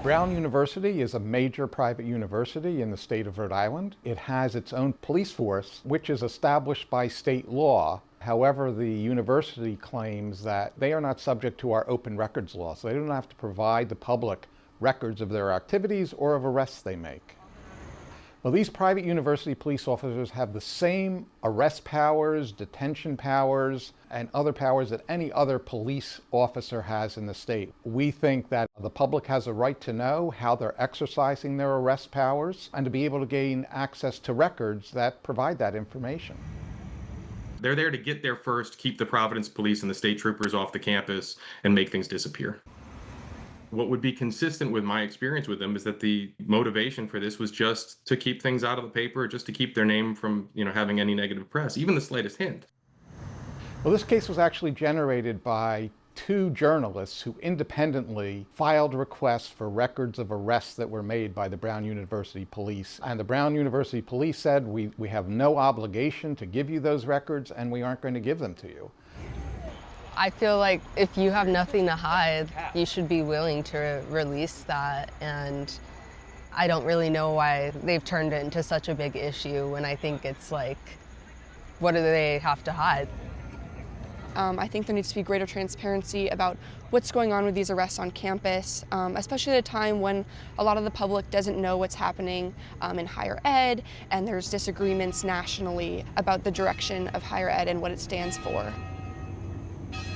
Brown University is a major private university in the state of Rhode Island. It has its own police force, which is established by state law. However, the university claims that they are not subject to our open records law, so they don't have to provide the public records of their activities or of arrests they make. Well, these private university police officers have the same arrest powers, detention powers, and other powers that any other police officer has in the state. We think that the public has a right to know how they're exercising their arrest powers and to be able to gain access to records that provide that information. They're there to get there first, keep the Providence police and the state troopers off the campus, and make things disappear. What would be consistent with my experience with them is that the motivation for this was just to keep things out of the paper, just to keep their name from, having any negative press, even the slightest hint. Well, this case was actually generated by two journalists who independently filed requests for records of arrests that were made by the Brown University police. And the Brown University police said, we have no obligation to give you those records, and we aren't going to give them to you. I feel like if you have nothing to hide, you should be willing to release that. And I don't really know why they've turned it into such a big issue when I think it's like, what do they have to hide? I think there needs to be greater transparency about what's going on with these arrests on campus, especially at a time when a lot of the public doesn't know what's happening in higher ed, and there's disagreements nationally about the direction of higher ed and what it stands for.